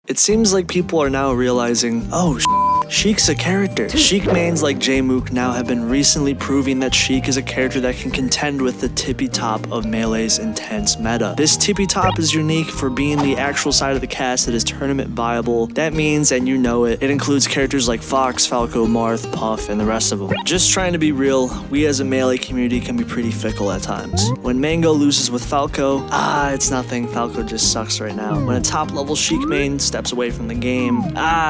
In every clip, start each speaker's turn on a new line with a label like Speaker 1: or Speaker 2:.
Speaker 1: It seems like people are now realizing, oh, Sheik's a character. Sheik mains like Jmook now have been recently proving that Sheik is a character that can contend with the tippy top of Melee's intense meta. This tippy top is unique for being the actual side of the cast that is tournament viable. That means, and you know it, it includes characters like Fox, Falco, Marth, Puff, and the rest of them. Just trying to be real, we as a Melee community can be pretty fickle at times. When Mango loses with Falco, it's nothing, Falco just sucks right now. When a top level Sheik main steps away from the game,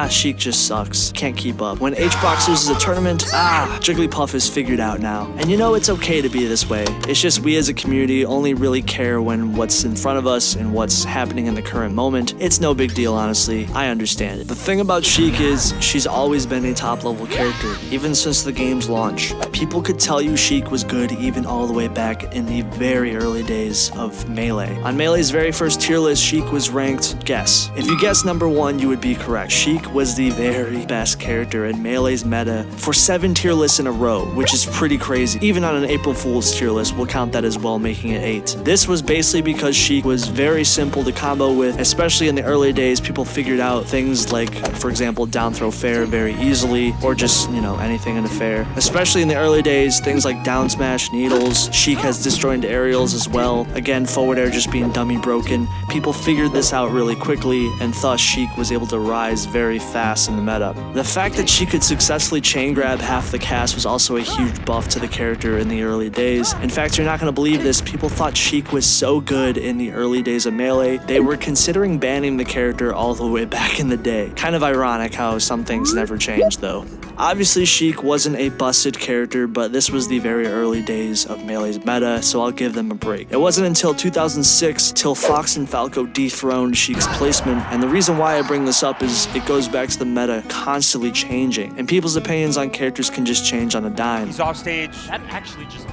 Speaker 1: Sheik just sucks. Can't keep up. When H-Box loses a tournament, Jigglypuff is figured out now. And you know it's okay to be this way. It's just we as a community only really care when what's in front of us and what's happening in the current moment. It's no big deal, honestly. I understand it. The thing about Sheik is she's always been a top level character, even since the game's launch. People could tell you Sheik was good even all the way back in the very early days of Melee. On Melee's very first tier list, Sheik was ranked, guess. If you guessed number 1, you would be correct. Sheik was the very best character in Melee's meta for 7 tier lists in a row, which is pretty crazy. Even on an April Fool's tier list, we'll count that as well, making it 8. This was basically because Sheik was very simple to combo with, especially in the early days. People figured out things like, for example, down throw fair very easily, or just, anything in a fair. Especially in the early days, things like down smash, needles. Sheik has disjointed aerials as well. Again, forward air just being dummy broken. People figured this out really quickly, and thus Sheik was able to rise very fast in the meta. The fact that she could successfully chain grab half the cast was also a huge buff to the character in the early days. In fact, you're not going to believe this, people thought Sheik was so good in the early days of Melee, they were considering banning the character all the way back in the day. Kind of ironic how some things never changed though. Obviously, Sheik wasn't a busted character, but this was the very early days of Melee's meta, so I'll give them a break. It wasn't until 2006 till Fox and Falco dethroned Sheik's placement, and the reason why I bring this up is it goes back to the meta constantly changing, and people's opinions on characters can just change on a dime.
Speaker 2: He's off stage.
Speaker 3: That actually just...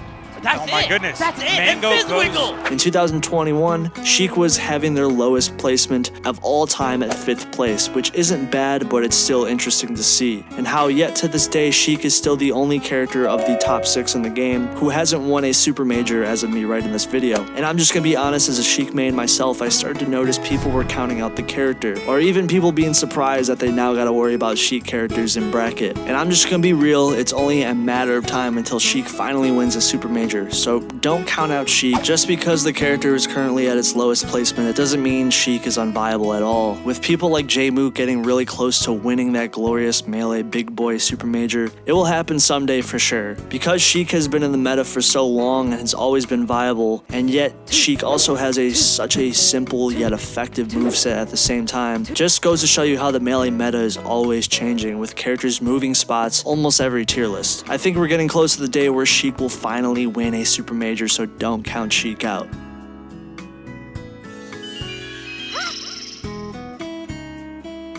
Speaker 2: Oh my goodness.
Speaker 3: That's it.
Speaker 2: Mango
Speaker 3: and
Speaker 2: goes.
Speaker 1: In 2021, Sheik was having their lowest placement of all time at 5th place, which isn't bad, but it's still interesting to see. And how yet to this day, Sheik is still the only character of the top 6 in the game who hasn't won a super major as of me writing this video. And I'm just gonna be honest, as a Sheik main myself, I started to notice people were counting out the character, or even people being surprised that they now gotta worry about Sheik characters in bracket. And I'm just gonna be real, it's only a matter of time until Sheik finally wins a super major. So don't count out Sheik. Just because the character is currently at its lowest placement, it doesn't mean Sheik is unviable at all. With people like Jmook getting really close to winning that glorious Melee big boy super major, it will happen someday for sure. Because Sheik has been in the meta for so long and has always been viable, and yet Sheik also has such a simple yet effective moveset at the same time, just goes to show you how the Melee meta is always changing, with characters moving spots almost every tier list. I think we're getting close to the day where Sheik will finally win a super major, so don't count Sheik out.